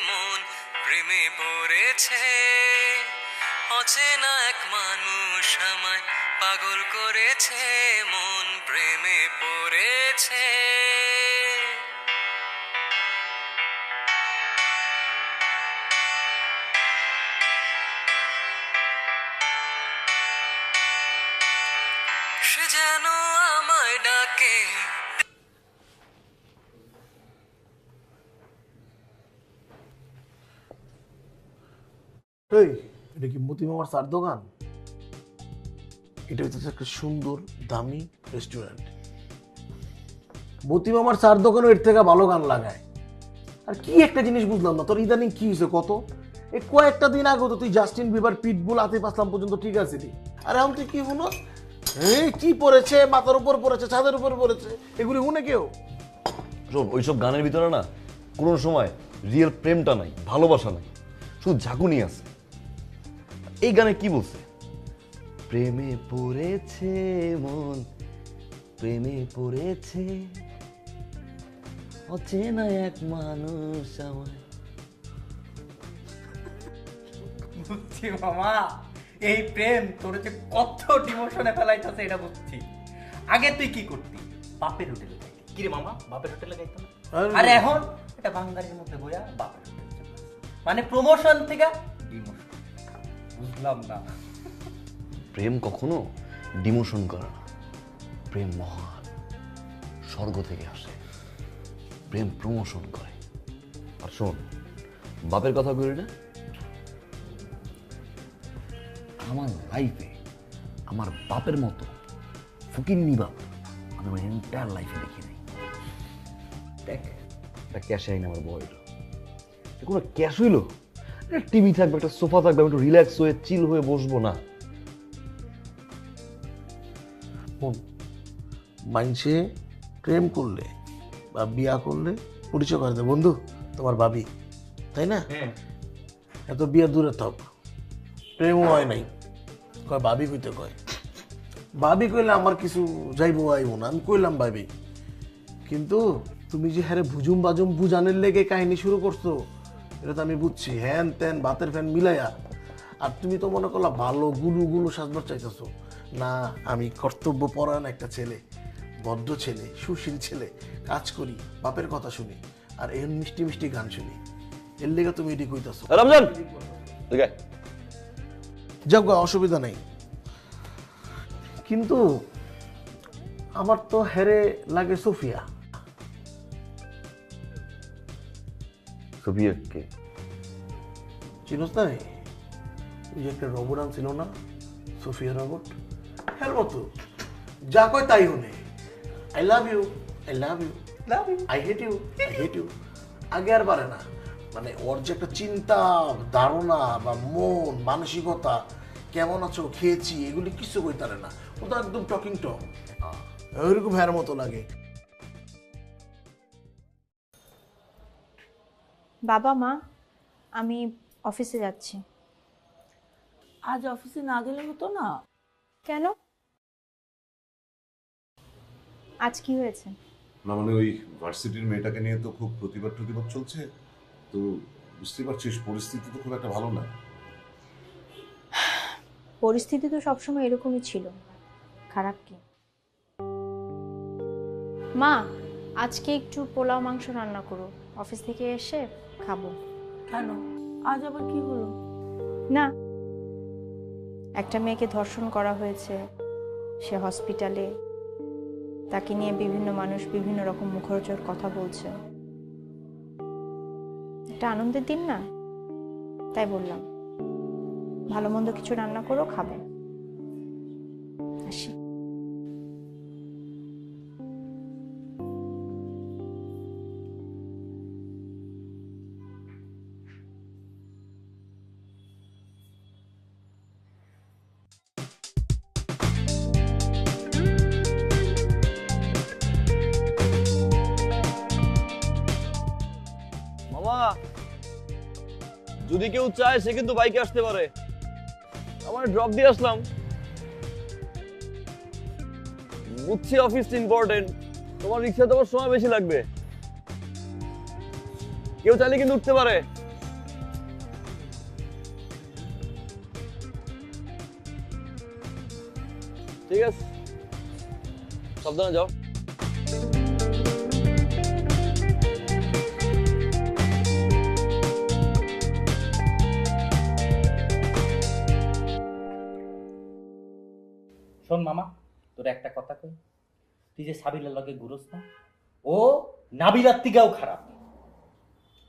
মন প্রেমে পড়েছে, অচেনা এক মানুষ আমায় পাগল করেছে, মন প্রেমে পড়েছে। সে যেন আমায় ডাকে। এই এটা কি মতি মামার চার দোকান? এটা হচ্ছে একটা সুন্দর দামি রেস্টুরেন্ট। মতি মামার চার দোকানও এর থেকে ভালো গান লাগায়। আর কি একটা জিনিস বুঝলাম না, তোর ইদানিং কি হয়েছে কত? এই কয়েকটা দিন আগে তো তুই জাস্টিন বিবার, পিটবুল, আতিফ আসলাম পর্যন্ত ঠিক আছিলি। আর এখন তুই কি শুনো? এই কি পড়েছে, মাথার উপর পড়েছে, ছাদের উপর পড়েছে, এগুলি শুনে কেউ? শোন, ওইসব গানের ভিতরে না কোনো সময় রিয়েল প্রেমটা নাই, ভালোবাসা নাই, শুধু ঝাঁকুনি আছে। এই গানে কি বলছে? প্রেমে পড়েছে মন, প্রেমে পড়েছে, অচেনা এক মানুষ আমায়। বুঝছি মামা, এই প্রেম তোর যে কত ডিমোশনে ফেলাইতেছে এটা বুঝছি। আগে তুই কি করতি? বাপের হোটেলে যাইতি। কি রে মামা, বাপের হোটেলে যাইতো না? আর এখন এটা বাঙালির মধ্যে বইয়া বাপের হোটেলে চলে আসছে। মানে প্রমোশন থেকে ডিমোশন। বুঝলাম না। প্রেম কখনো ডিমোশন করে না, প্রেম মহান, স্বর্গ থেকে আসে, প্রেম প্রমোশন করে। আর শোন, বাপের কথা করি না, আমার লাইফে আমার বাপের মতো ফকিন্নি বাপ আমি আমার এন্টায়ার লাইফে দেখি নাই। দেখ, একটা ক্যাশে আইন আমার বয়টা, কোনো ক্যাশ হইলো, একটা টিভি থাকবে, একটা সোফা থাকবে, আমি একটু রিল্যাক্স হয়ে চিল হয়ে বসবো না। মানুষে প্রেম করলে বা বিয়া করলে পরিচয় করে দেয়, বন্ধু তোমার ভাবি, তাই না? এত বিয়া দূরে থাক, প্রেমও হয় নাই, কয় ভাবি কইতে কয়। ভাবি কইলে আমার কিছু যাইবো আইবো না, আমি কইলাম ভাবি। কিন্তু তুমি যে হ্যারে ভুজুম বাজুম বুঝানের লেগে কাহিনী শুরু করছো, এটা তো আমি বুঝছি, হ্যান ত্যান ভাতের ফ্যান মিলাইয়া। আর তুমি তো মনে করলা ভালো গুলু গুলু সাজবার চাইতেছো না। আমি কর্তব্য পরায়ণ একটা ছেলে, বদ্ধ ছেলে, সুশীল ছেলে, কাজ করি, বাপের কথা শুনি, আর এই মিষ্টি মিষ্টি গান শুনি, এর লেগে তুমি এটি কইতাছো। রমজান, ঠিক আছে, যাক গো, অসুবিধা নেই। কিন্তু আমার তো হেরে লাগে সোফিয়া। সোফিয়া কে? চিনোস না? ওই যে একটা রোবট ছিল না, সোফিয়া রোবট, হ্যাঁ মতো যা কয় তাই শুনে। I love you, I love you, love you, I hate you, I hate you. আগে আর পারে না, মানে ওর যে একটা চিন্তা, ধারণা বা মন মানসিকতা, কেমন আছো, খেয়েছি, এগুলি কিছু কইতে পারে না। ও তো একদম টকিং টক, ওইরকম হ্যার মতো লাগে। বাবা মা, আমি অফিসে যাচ্ছি। আজ অফিসে না গেলে হতো না? কেন? আজ কি হয়েছে? না মানে ওই ভার্সিটির মেয়েটাকে নিয়ে তো খুব প্রতিবাদ চলছে, তো বুঝতে পারছিস পরিস্থিতি তো খুব একটা ভালো না। পরিস্থিতি তো সবসময় এরকমই ছিল, খারাপ কি? মা, আজকে একটু পোলাও মাংস রান্না করো, অফিস থেকে এসে খাবো। কেন, আজ আবার কি হলো? না, একটা মেয়েকে ধর্ষণ করা হয়েছে, সে হসপিটালে, তাকে নিয়ে বিভিন্ন মানুষ বিভিন্ন রকম মুখরোচক কথা বলছে। একটা আনন্দের দিন না, তাই বললাম ভালো মন্দ কিছু রান্না করো, খাবো। আসি। মামা, যদি কেউ চায় সে কিন্তু বাইকে আসতে পারে, আমার ড্রপ দিয়ে আসলাম। বুঝছি অফিস ইম্পর্টেন্ট, তোমার রিক্সা তোমার সময় বেশি লাগবে, কেউ চাইলে কিন্তু উঠতে পারে। ঠিক আছে, সাবধানে যাও। শোন মামা, তোর একটা কথা কই, তুই যে সাবিলের লগে ঘুরোস না, ও নাবিলার থেকেও খারাপ।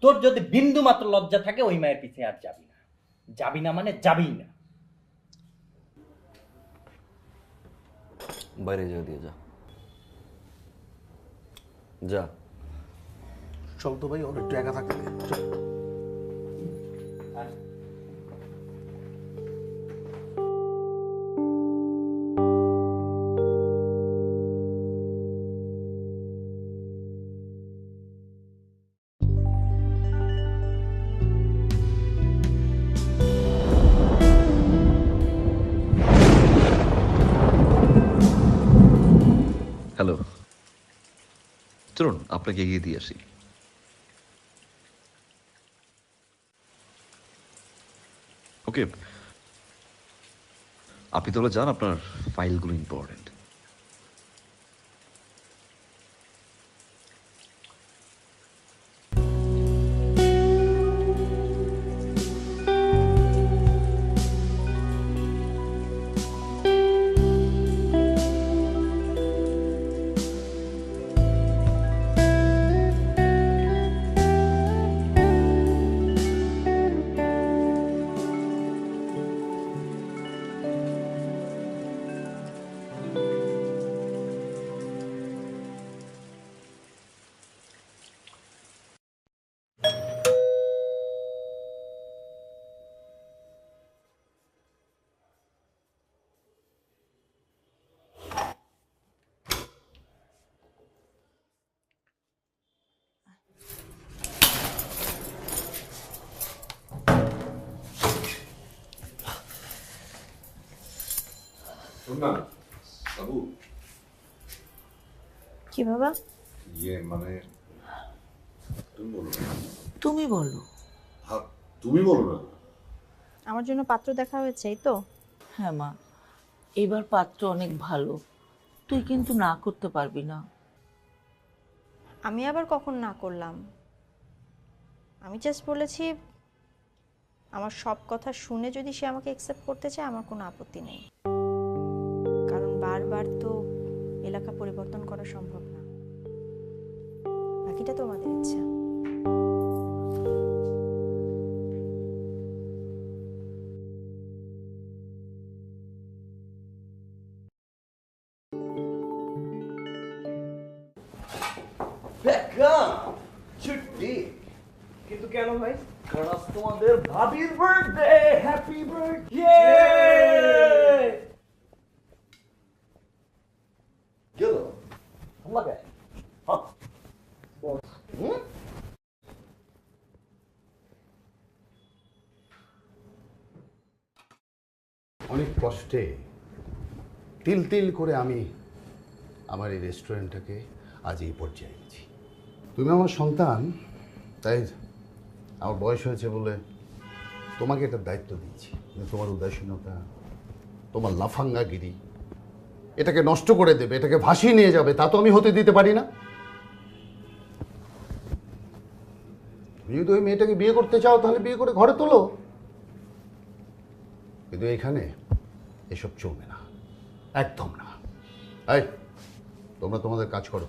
তোর যদি বিন্দু মাত্র লজ্জা থাকে ওই মায়ের পিছে আর যাবি না। যাবি না মানে যাবি না। বাইরে যা, দিয়ে যা যা। চল তো ভাই, ওর একটু একা থাকতে দে। চল। হ্যালো, চলুন আপনাকে এগিয়ে দিয়ে আসি। ওকে, আপনি তাহলে যান, আপনার ফাইলগুলো ইম্পর্টেন্ট। শোন না বাবু, কি বাবা? মানে তুমি বলো না। তুমি বলো। হ্যাঁ, তুমি বলো না। আমার জন্য পাত্র দেখা হয়েছে, এই তো? হ্যাঁ মা, এবার পাত্র অনেক ভালো, তুই কিন্তু না করতে পারবি না। আমি আবার কখন না করলাম? আমি জাস্ট বলেছি আমার সব কথা শুনে যদি সে আমাকে অ্যাকসেপ্ট করতে চায় আমার কোনো আপত্তি নেই, কারণ বারবার তো এলাকা পরিবর্তন করা সম্ভব না। বাকিটা তোমাদের ইচ্ছা। কিন্তু কেন ভাই? কারণ আজ তোমাদের ভাবির বার্থডে। Happy birthday. গেল আমাকে অনেক কষ্টে তিল তিল করে আমি আমার এই রেস্টুরেন্টটাকে আজ এই পর্যায়ে এনেছি। তুমি আমার সন্তান, তাই আমার বয়স হয়েছে বলে তোমাকে একটা দায়িত্ব দিচ্ছি। তোমার উদাসীনতা, তোমার লাফাঙ্গাগিরি এটাকে নষ্ট করে দেবে, এটাকে ভাসিয়ে নিয়ে যাবে, তা তো আমি হতে দিতে পারি না। তুমি যদি ওই মেয়েটাকে বিয়ে করতে চাও তাহলে বিয়ে করে ঘরে তোলো, কিন্তু এখানে এসব চলবে না, একদম না। এই তোমরা তোমাদের কাজ করো।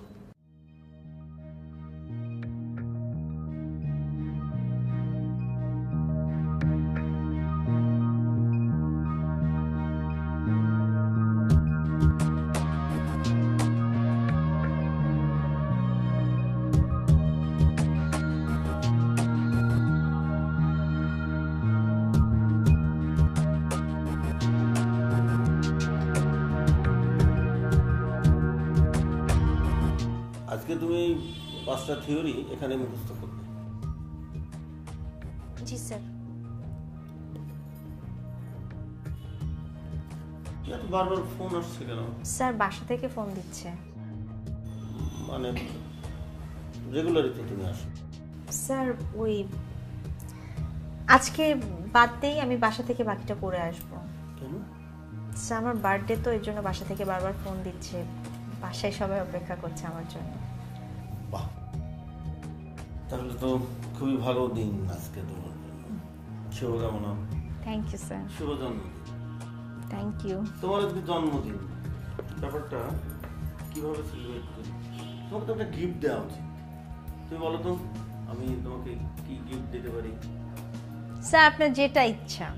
আজকে তুমি 5টা থিওরি এখানে মুখস্থ করবে। জি স্যার। এত বারবার ফোন আসছে কেন? স্যার বাসা থেকে ফোন দিচ্ছে। মানে রেগুলারই তো তুমি আসো। স্যার ওই আজকে বাদ দেই, আমি বাসা থেকে বাকিটা করে আসবো। কেন? আমার বার্থডে তো এই জন্য বাসা থেকে বারবার ফোন দিচ্ছে, বাসায় সবাই অপেক্ষা করছে আমার জন্য। বাহ, তাহলে তো খুবই ভালো দিন আজকে তোমার জন্য। শুভকামনা। Thank you sir. শুভ জন্মদিন। Thank you. তোমার আজকে জন্মদিন, ব্যাপারটা কিভাবে সেলিব্রেট করি? তোমাকে তো একটা গিফট দেওয়া উচিত। তুমি বলো তো, আমি তোমাকে কি গিফট দিতে পারি? স্যার আপনার যেটা ইচ্ছা।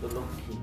তো লক্ষ্মী।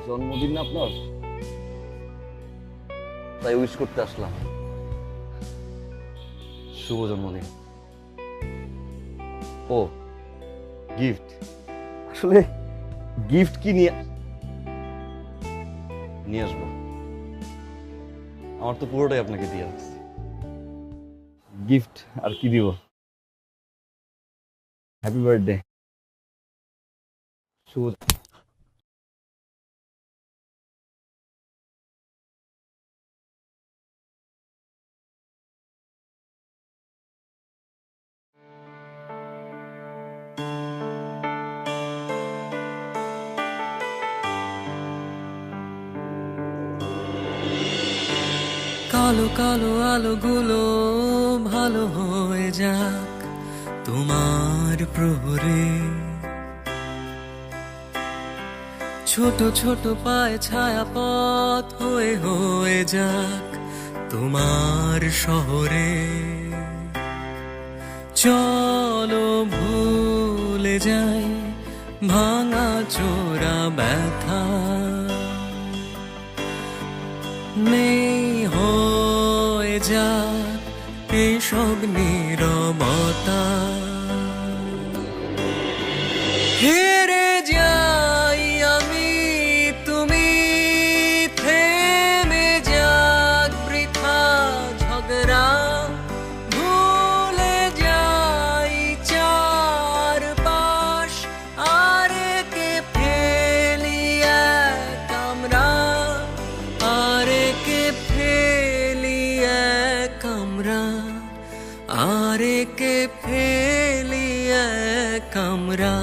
জন্মদিন না আপনার, তাই উইশ করতে আসলাম। শুভ জন্মদিন। ও গিফট, আসলে গিফট কি নিয়ে আসবো? আমার তো পুরোটাই আপনাকে দিয়ে আসছি। গিফট আর কি দিব? Happy birthday. শুভ। কালো কালো আলোগুলো ভালো হয়ে যাক তোমার প্রহরে, ছোট ছোট পায়ে ছায়া পথ হয়ে হয়ে যাক তোমার শহরে। চলো ভুলে যাই ভাঙা চোরা ব্যথা, নেই হয়ে যাক এসব নীরবতা। হেরে যাই আমি তুমি থেমে যাক বৃথা ঝগড়া, ভুলে যাই চারপাশ আরে কে ফেলি এক আমরা, আরে কে ফেলি এক আমরা, আরে কে ফেলি এক আমরা।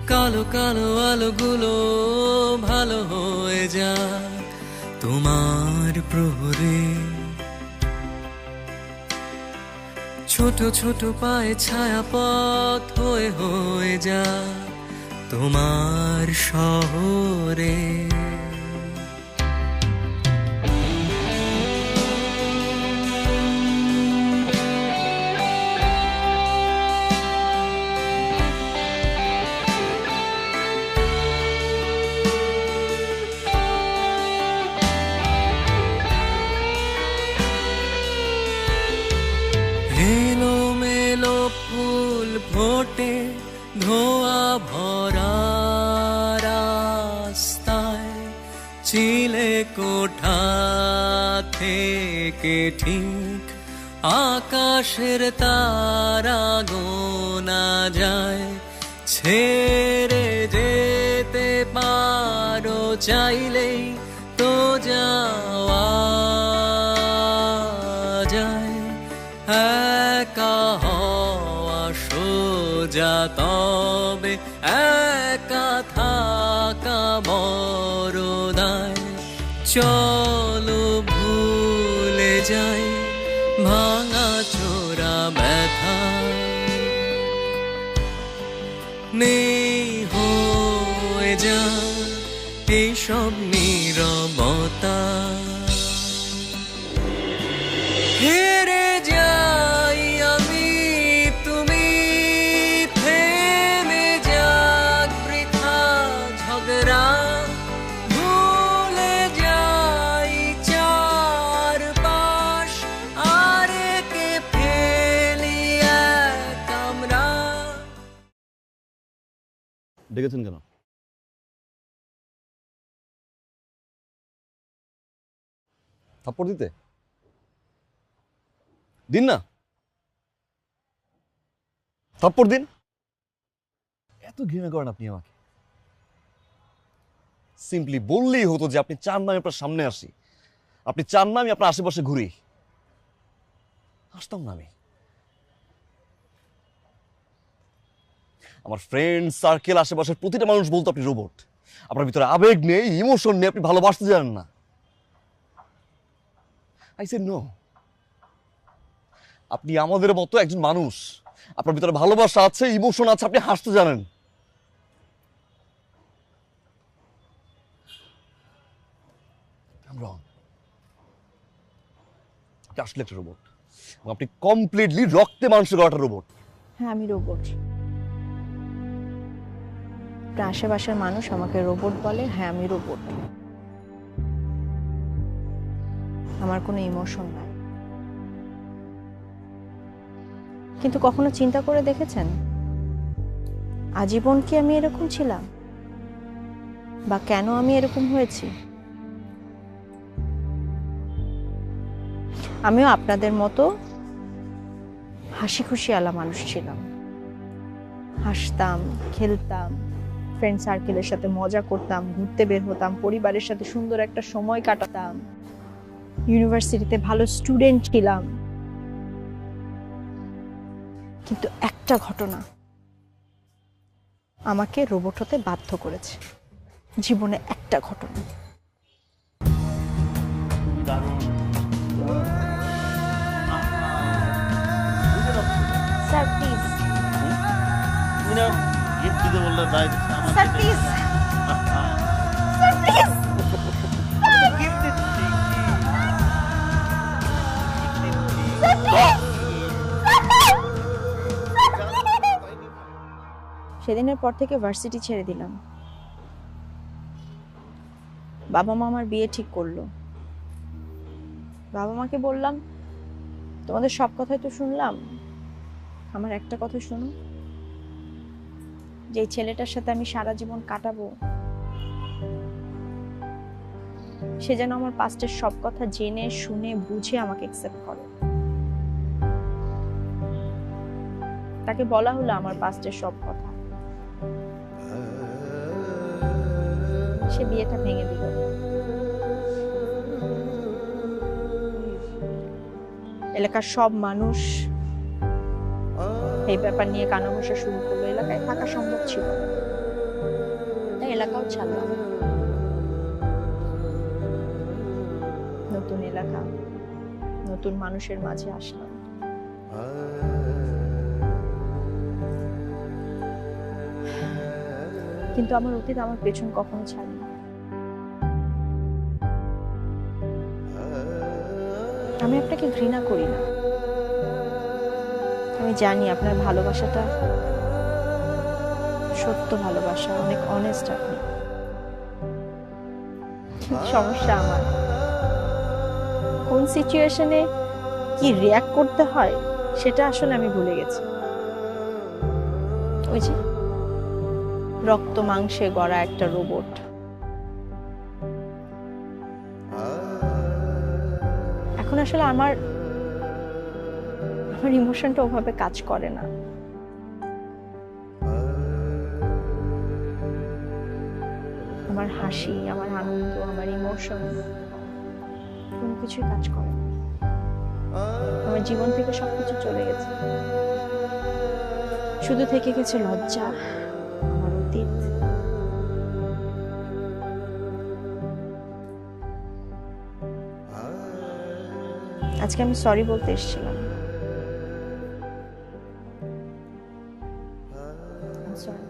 কালো কালো আলোগুলো ভালো হয়ে যাক তোমার প্রহরে, ছোট ছোট পায়ে ছায়া পথ হয়ে হয়ে যাক তোমার শহরে। এলো মেলো ফুল ফোটে ধোয়া ভরা রাস্তায়, চিলে কোঠা থেকে ঠিক আকাশের তারা গোনা যায়। ছেড়ে যেতে পারো চাইলেই তো যাওয়া যায়, একা হওয়া সোজা তবে একা থাকা বড় দায়। চলো ভুলে যাই ভাঙা চোরা ব্যথা, নেই হয়ে যা এইসব নীরবতা হেরে যাই আমি তুমি থেমে যাক বৃথা ঝগড়া ভুলে যাই চারপাশ আর কে ফেলি এক আমরা। ডেকেছেন কেন? থাপ্পড় দিতে দিন না, থাপ্পড় দিন। এত ঘৃণা করেন আপনি আমাকে? সিম্পলি বললেই হতো যে আপনি চান না আমি আপনার সামনে আসি, আপনি চান না আমি আপনার আশেপাশে ঘুরি, আসতাম না আমি। আমার ফ্রেন্ড সার্কেল আশেপাশের প্রতিটা মানুষ বলতো আপনি রোবট, আপনার ভিতরে আবেগ নেই, ইমোশন নেই, আপনি ভালোবাসতে জানেন না। I said no. আপনি আমাদের মতো একজন মানুষ, আপনার ভিতরে ভালোবাসা আছে, ইমোশন আছে, আপনি হাসতে জানেন। I'm wrong. আপনি আসলে একটা রোবট, এবং আপনি কমপ্লিটলি রক্তে মাংসে গড়া একটা রোবট। হ্যাঁ আমি রোবট। আশেপাশের মানুষ আমাকে রোবট বলে। হ্যাঁ আমি রোবট। আমার কোনো ইমোশন নাই। কিন্তু কখনো চিন্তা করে দেখেছেন আজীবন কি আমি এরকম ছিলাম, বা কেন আমি এরকম হয়েছি? আমিও আপনাদের মতো হাসি খুশি আলা মানুষ ছিলাম। হাসতাম, খেলতাম, ফ্রেন্ড সার্কেলের সাথে মজা করতাম, ঘুরতে বের হতাম, পরিবারের সাথে সুন্দর একটা সময় কাটাতাম, ইউনিভার্সিটিতে ভালো স্টুডেন্ট ছিলাম। কিন্তু একটা ঘটনা আমাকে রোবট হতে বাধ্য করেছে। জীবনে একটা ঘটনা। স্যার প্লিজ, গিফট দিতে বললে দায় দিচ্ছে আমার। Sir please, sir please. Gift দিচ্ছি। সেদিনের পর থেকে ভার্সিটি ছেড়ে দিলাম। বাবা মা আমার বিয়ে ঠিক করলো। বাবা মাকে বললাম, তোমাদের সব কথাই তো শুনলাম, আমার একটা কথা শোনো, যে ছেলেটার সাথে আমি সারা জীবন কাটাবো সে যেন আমার পাস্টের সব কথা জেনে শুনে বুঝে আমাকে অ্যাকসেপ্ট করে। তাকে বলা হলো আমার পাস্টের সব কথা, সে বিয়েটা ভেঙে দিল। এলাকার সব মানুষ এই ব্যাপার নিয়ে কানাঘুষা শুরু করলো। এলাকায় থাকা সম্ভব ছিল না, তাই এলাকাও ছাড়লাম। নতুন এলাকা, নতুন মানুষের মাঝে আসলাম। কিন্তু আমার অতীত আমার পেছন কখনো ছাড়েনি। আমি আপনাকে ঘৃণা করি না। আমি জানি আপনার ভালোবাসাটা সত্য ভালোবাসা, অনেক অনেস্ট আপনি। সমস্যা আমার কোন সিচুয়েশনে কি রিঅ্যাক্ট করতে হয় সেটা আসলে আমি ভুলে গেছি। ওই যে রক্ত মাংসে গড়া একটা রোবট। এখন আসলে আমার ইমোশনটা ওভাবে কাজ করে না। আমার হাসি, আমার আনন্দ, আমার ইমোশন কোনো কিছুই কাজ করে না। আমার জীবন থেকে সবকিছু চলে গেছে, শুধু থেকে গেছে লজ্জা, আমার অতীত। আজকে আমি সরি বলতে এসেছিলাম। সরি।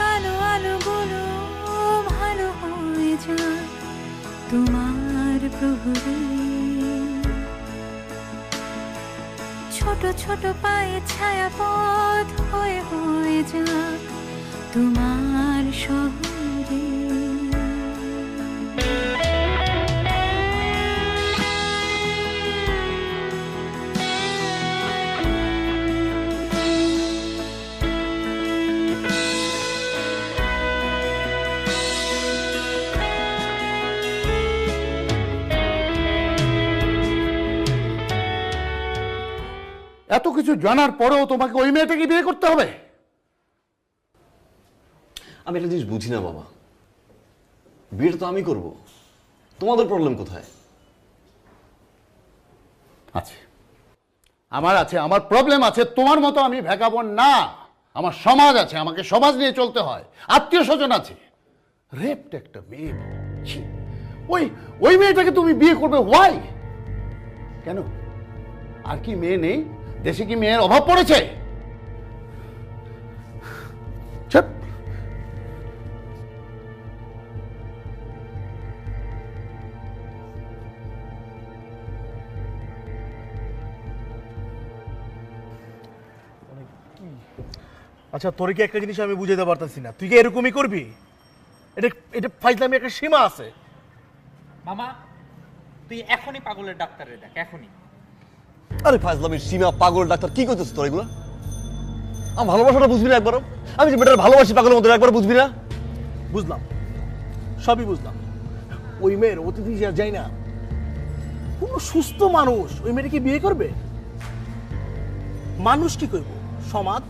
কালো আলোগুলো ভালো হয়ে যাক তোমার প্রহরে। ছোট ছোট পায়ে ছায়া পথ হয়ে হয়ে যাক তোমার শহরে। এত কিছু জানার পরেও তোমাকে ওই মেয়েটাকে বিয়ে করতে হবে? আমি একটা জিনিস বুঝি না বাবা, বিয়েটা তো আমি করব, তোমাদের প্রবলেম কোথায়? আছে, আমার আছে, আমার প্রবলেম আছে। তোমার মতো আমি ভ্যাগাবন না, আমার সমাজ আছে, আমাকে সমাজ নিয়ে চলতে হয়, আত্মীয় স্বজন আছে। রেপড একটা মেয়ে, ছি, ওই মেয়েটাকে তুমি বিয়ে করবে? ওয়াই? কেন? আর কি মেয়ে নেই দেশে? কি মেয়ের অভাব পড়েছে? চুপ। আচ্ছা, তোর কি একটা জিনিস আমি বুঝাতে পারতেছি না, তুই কি এরকমই করবি? এটা ফাইজলামি একটা সীমা আছে। মামা, তুই এখনই পাগলের ডাক্তারে দেখ, এখনই। আরে ফাজলামির সীমা, পাগল ডাক্তার, কি করতেছ তোর এগুলো? আমার ভালোবাসাটা বুঝবি না একবারও? আমি যে বেটার ভালোবাসি পাগলের মতো, একবার বুঝবি না? বুঝলাম, সবই বুঝলাম। ওই মেয়ের অতিথি যাই না, কোন সুস্থ মানুষ ওই মেয়েকে বিয়ে করবে? মানুষ কি করব? সমাজ?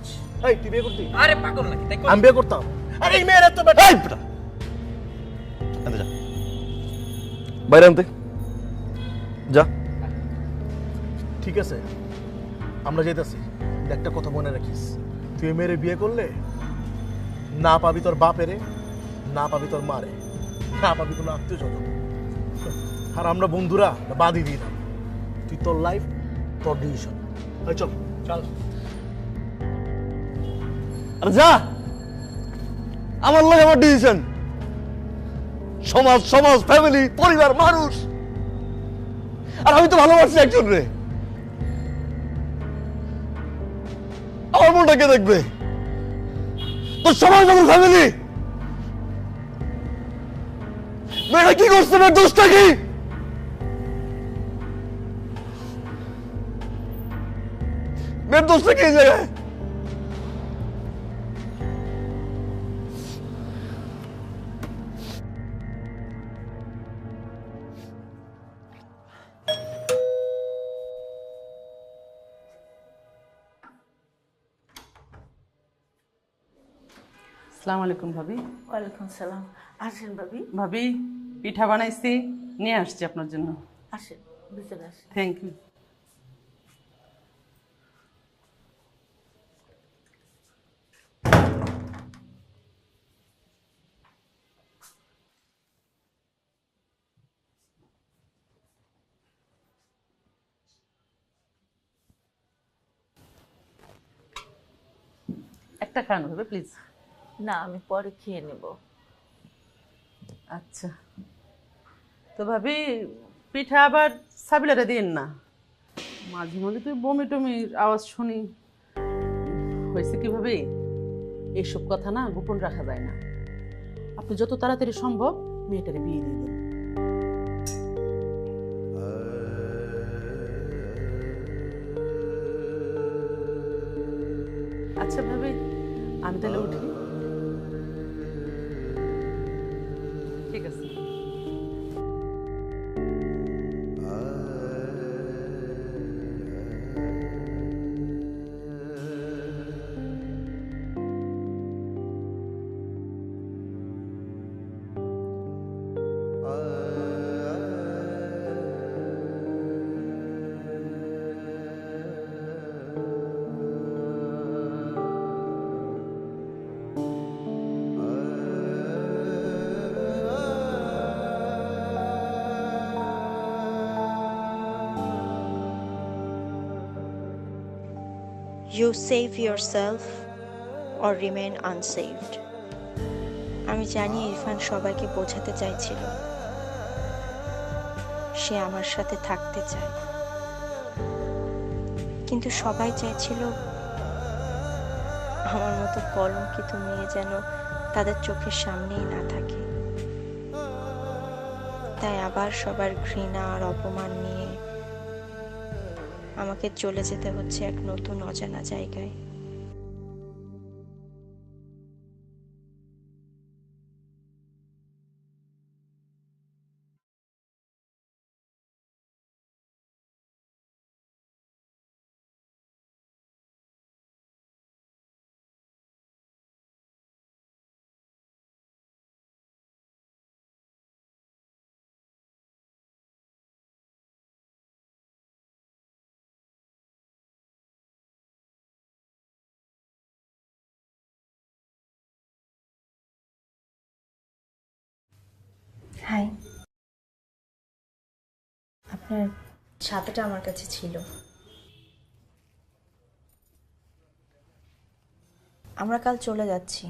এই তুই বিয়ে করতি? আরে পাগল নাকি? তাই আমি বিয়ে করতাম। আরে এই মেয়ের এত এই বেটা, আনতে যা, বাইরে আনতে যা। ঠিক আছে, আমরা যেতেছি। একটা কথা মনে রাখিস, তুই এই মেয়ের বিয়ে করলে না পাবি তোর বাপেরে, না পাবি তোর মারে, না পাবি কোনো আত্মীয় স্বজন। আর আমরা বন্ধুরা বাদই দিই না। তুই তোর লাইফ, তোর ডিসিশন। চল চল। আরে যা, আমার লোক, আমার ডিসিশন। সমাজ, সমাজ, ফ্যামিলি, পরিবার, মানুষ। আর আমি তো ভালোবাসি একজন রে, আমার মনটা কে দেখবে? তোর সমাজ, আমার ফ্যামিলি। মেয়েটা কি করছে? মেয়ের দোষটা কি? মেয়ের দোষটা কি এই জায়গায়? আসসালামু আলাইকুম ভাবি। ওয়ালাইকুম সালাম। আসেন ভাবি। ভাবি, পিঠা বানাইছি, নিয়ে আসছি আপনার জন্য। আসেন, ভিতরে আসেন। Thank you. একটা খান হবে প্লিজ। না, আমি পরে খেয়ে নেব। আচ্ছা, তো ভাবি পিঠা আবার সাবিলারে দিন না, মাঝে মাঝে তুই বমি টমির আওয়াজ শুনি। হয়েছে কিভাবে, এইসব কথা না গোপন রাখা যায় না। আপনি যত তাড়াতাড়ি সম্ভব মেয়েটারে বিয়ে দিয়ে দেন। আচ্ছা ভাবি, আমি তাহলে উঠি। ঠিক আছে। You save yourself or remain unsaved. আমি জানি ইরফান সবাইকে বোঝাতে চাইছিল সে আমার সাথে থাকতে চায়, কিন্তু সবাই চাইছিল আমার মতো কলঙ্কিত মেয়ে যেন তাদের চোখের সামনেই না থাকে। তাই আবার সবার ঘৃণা আর অপমান নিয়ে আমাকে চলে যেতে হচ্ছে এক নতুন অজানা জায়গায়। হাই, আপনার ছাতাটা আমার কাছে ছিল। আমরা কাল চলে যাচ্ছি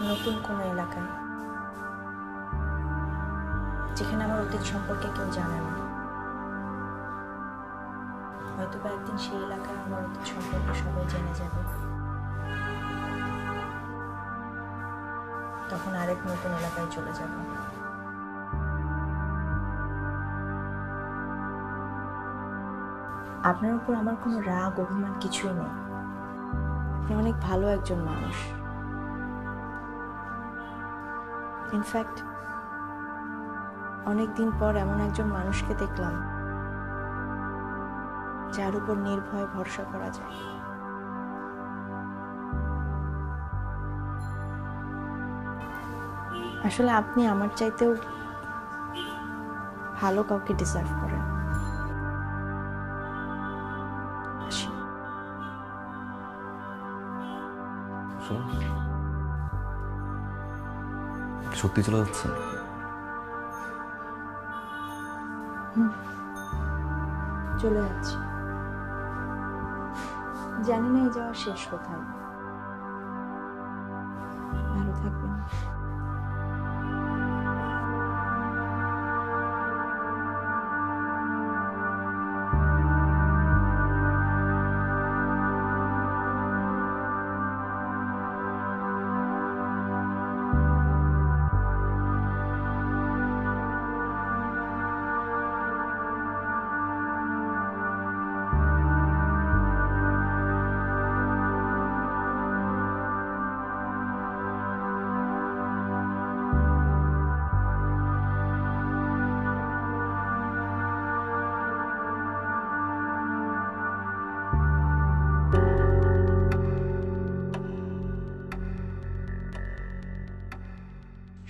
নতুন কোনো এলাকায়, যেখানে আমার অতীত সম্পর্কে কেউ জানে না। হয়তো বা একদিন সেই এলাকায় আমার অতীত সম্পর্কে সবাই জেনে যাবে। তখন আরেক নতুন এলাকায় চলে যাব। আপনার উপর আমার কোনো রাগ অভিমান কিছুই নেই। আপনি অনেক ভালো একজন মানুষ। ইনফ্যাক্ট অনেকদিন পর এমন একজন মানুষকে দেখলাম যার উপর নির্ভয়ে ভরসা করা যায়। আসলে আপনি আমার চাইতেও ভালো কাউকে ডিজার্ভ করেন। সত্যি চলে যাচ্ছে? চলে যাচ্ছি। জানি না এই যাওয়ার শেষ কোথায়। ভালো থাকবেন।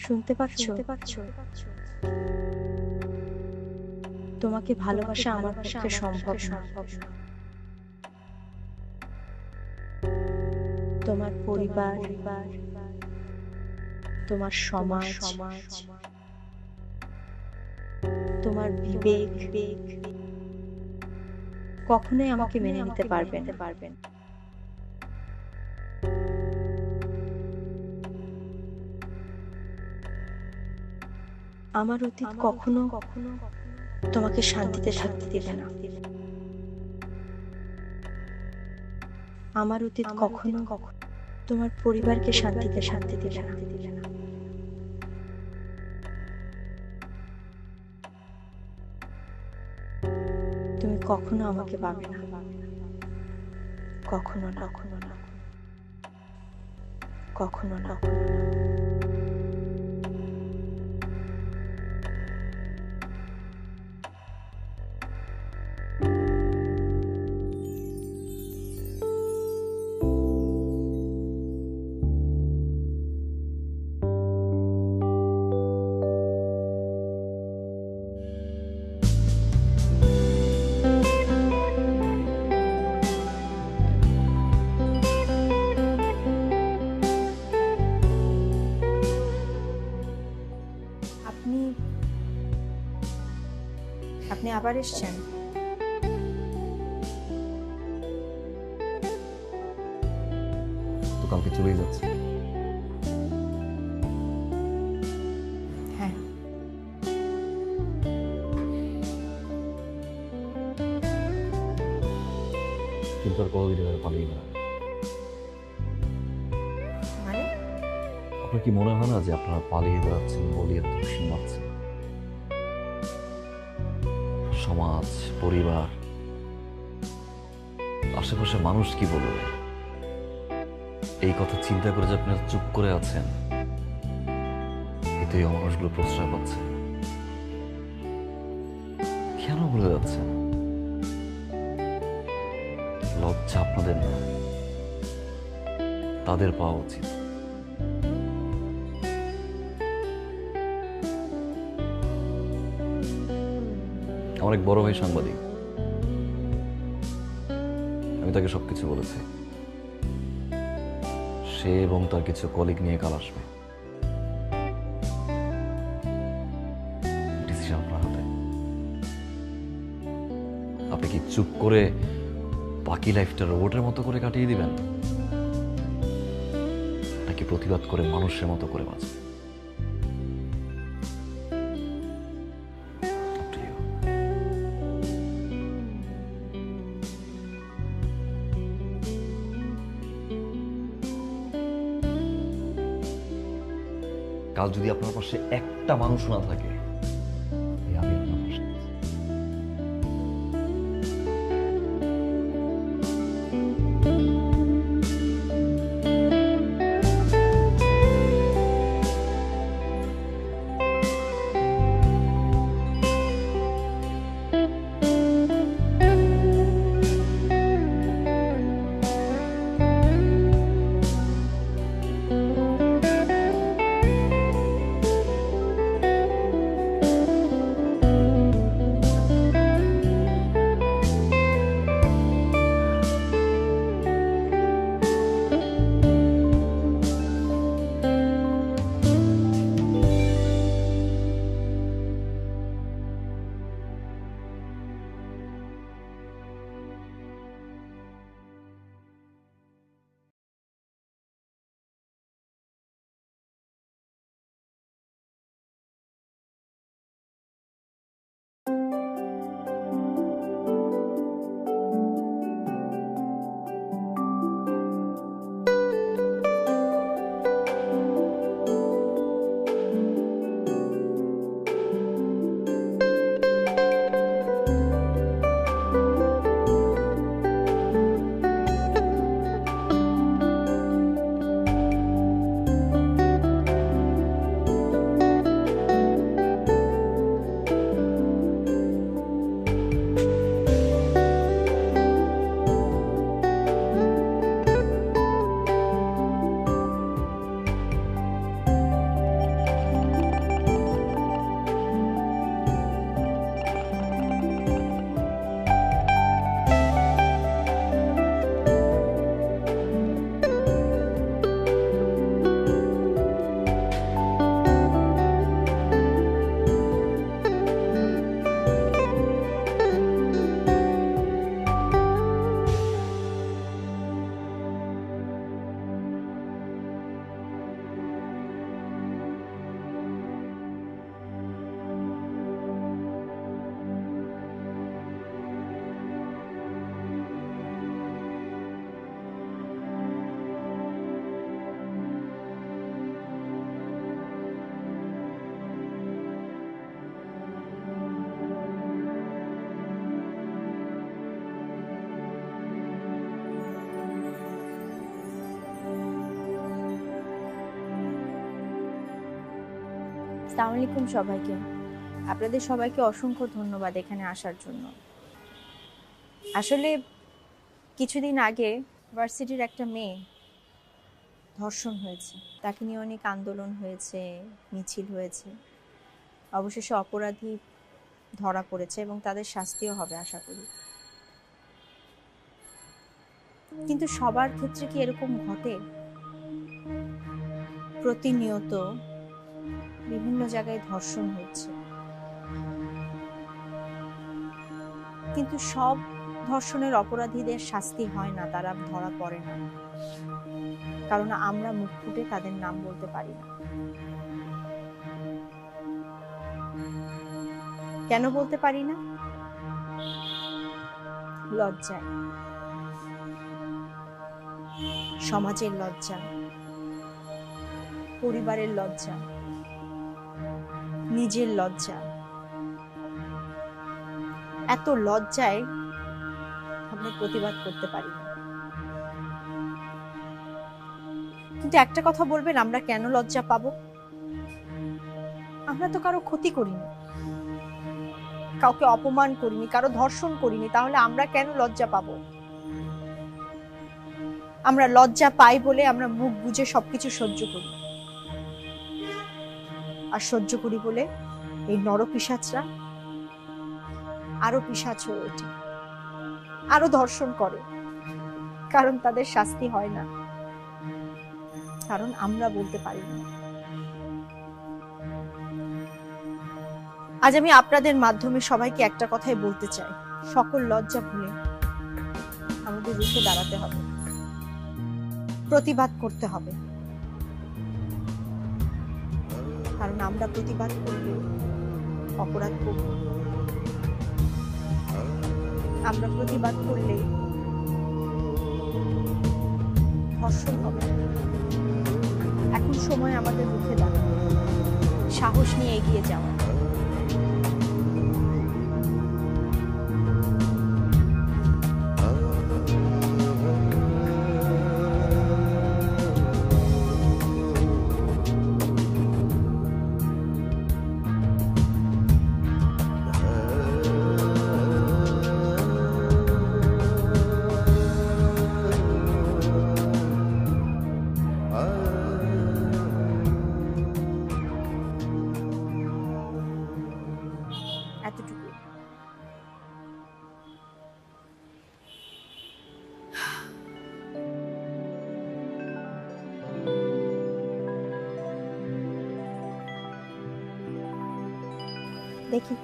শুনতে পাচ্ছ? তোমাকে ভালোবাসা আমার পক্ষে সম্ভব না। তোমার পরিবার, তোমার সমাজ, তোমার বিবেক কখনোই আমাকে মেনে নিতে পারবে না। আমার অতীত কখনো তোমাকে শান্তিতে থাকতে দিবে না। আমার অতীত কখনো তোমার পরিবারকে শান্তিতে দিবে না। তুমি কখনো আমাকে পাবে না, কখনো না, কখনো না, কখনো না। আপনি আবার এসেছেন? কালকে চলেই যাচ্ছে? হ্যাঁ। কিন্তু আর কতদিন এভাবে পালিয়ে বেড়াবে? মানে আপনার কি মনে হয় না যে আপনারা পালিয়ে বেড়াচ্ছেন বলে এত খুশি মারছেন? সমাজ, পরিবার, আশেপাশে মানুষ কি বলবে, এই কথা চিন্তা করে যে আপনি চুপ করে আছেন, এতেই মানুষগুলো প্রশ্রয় পাচ্ছে। কেন বলে যাচ্ছেন? লজ্জা আপনাদের না, তাদের পাওয়া উচিত। আমার এক বড় ভাই সাংবাদিক, আমি তাকে সবকিছু বলেছি। সে এবং তার কিছু কলিগ নিয়ে কাল আসবে। ডিসিশন আপনার হাতে। আপনি কি চুপ করে বাকি লাইফটা রোবটের মতো করে কাটিয়ে দিবেন, নাকি প্রতিবাদ করে মানুষের মতো করে বাঁচবেন? কাল যদি আপনার পাশে একটা মানুষ না থাকে, আমি আপনার পাশে। আসসালামু আলাইকুম সবাইকে। আপনাদের সবাইকে অসংখ্য ধন্যবাদ এখানে আসার জন্য। আসলে কিছুদিন আগে ভার্সিটির একটা মেয়ে ধর্ষণ হয়েছে, তাকে নিয়ে অনেক আন্দোলন হয়েছে, মিছিল হয়েছে। অবশেষে অপরাধী ধরা পড়েছে এবং তাদের শাস্তিও হবে আশা করি। কিন্তু সবার ক্ষেত্রে কি এরকম ঘটে? প্রতিনিয়ত বিভিন্ন জায়গায় ধর্ষণ হচ্ছে, কিন্তু সব ধর্ষণের অপরাধীদের শাস্তি হয় না, তারা ধরা পড়ে না, কারণ আমরা মুখ ফুটে তাদের নাম বলতে পারি না। কেন বলতে পারি না? লজ্জায়, সমাজের লজ্জা, পরিবারের লজ্জা, নিজের লজ্জা, এত লজ্জায় আমরা প্রতিবাদ করতে পারি না। কিন্তু একটা কথা বলবেন, আমরা কেন লজ্জা পাবো? আমরা তো কারো ক্ষতি করিনি, কাউকে অপমান করিনি, কারো ধর্ষণ করিনি, তাহলে আমরা কেন লজ্জা পাবো? আমরা লজ্জা পাই বলে আমরা মুখ বুজে সবকিছু সহ্য করি, আর সহ্য করি বলে এই নরপিশাচরা আরো পিশাচ হয়ে ওঠে, আরো ধর্ষণ করে, কারণ তাদের শাস্তি হয় না, কারণ আমরা বলতে পারি না। আজ আমি আপনাদের মাধ্যমে সবাইকে একটা কথাই বলতে চাই, সকল লজ্জা ভুলে আমাদের রুখে দাঁড়াতে হবে, প্রতিবাদ করতে হবে, কারণ আমরা প্রতিবাদ করলে অপরাধ করব, আমরা প্রতিবাদ করলে ধর্ষণ হবে। এখন সময় আমাদের রুখে দাঁড়ানো, সাহস নিয়ে এগিয়ে যাওয়া। এতটুকু। দেখি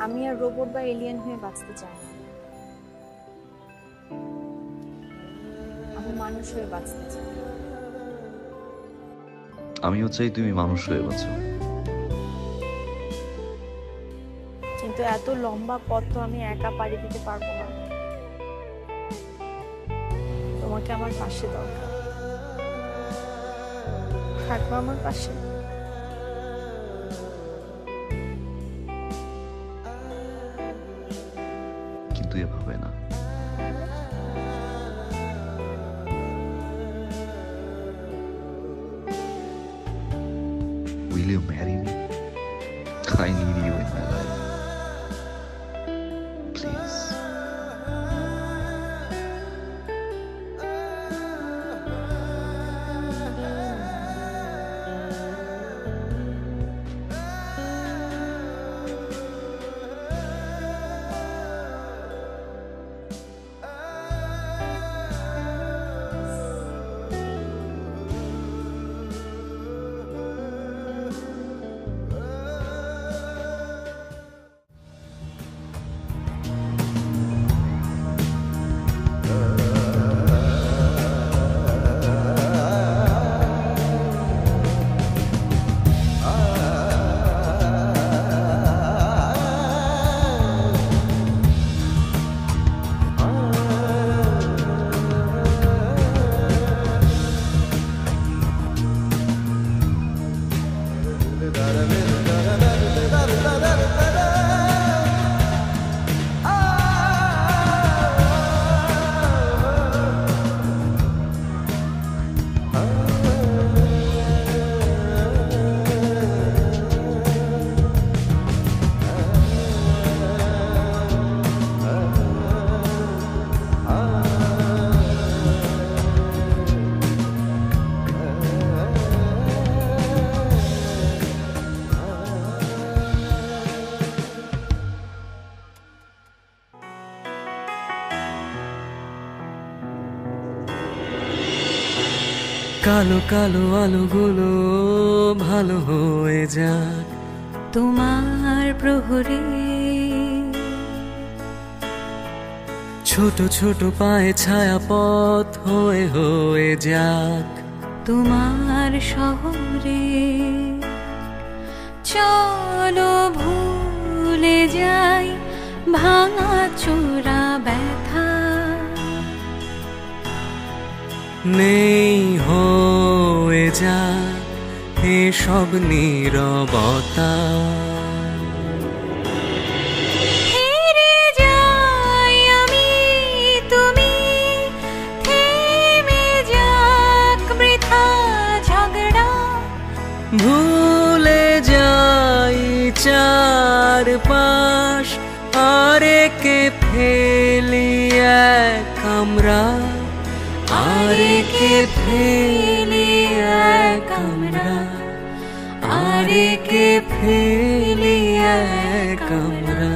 আমি আর রোবট বা এলিয়েন হয়ে বাঁচতে চাই না, আমি মানুষ হয়ে বাঁচতে চাই। আমিও চাই তুমি মানুষ হয়ে বাঁচো, কিন্তু এত লম্বা পথ তো আমি একা পাড়ি দিতে পারবো না, তোমাকে আমার পাশে দরকার, থাকবো আমার পাশে। কিন্তু এভাবে না। Will you marry me? I need you in my life. Please. কালো কালো আলোগুলো ভালো হয়ে যাক তোমার প্রহরে, ছোট ছোট পায়ে ছায়া পথ হয়ে হয়ে যাক তোমার শহরে। চলো ভুলে যাই ভাঙা চোরা ব্যথা, নেই হয়ে যাক এসব নীরবতা। হেরে যাই আমি তুমি, থেমে যাক বৃথা ঝগড়া, ভুলে যাই চারপাশ আর একে ফেলি এক আমরা, আর একে ফেলি এক আমরা, আর একে ফেলি এক আমরা।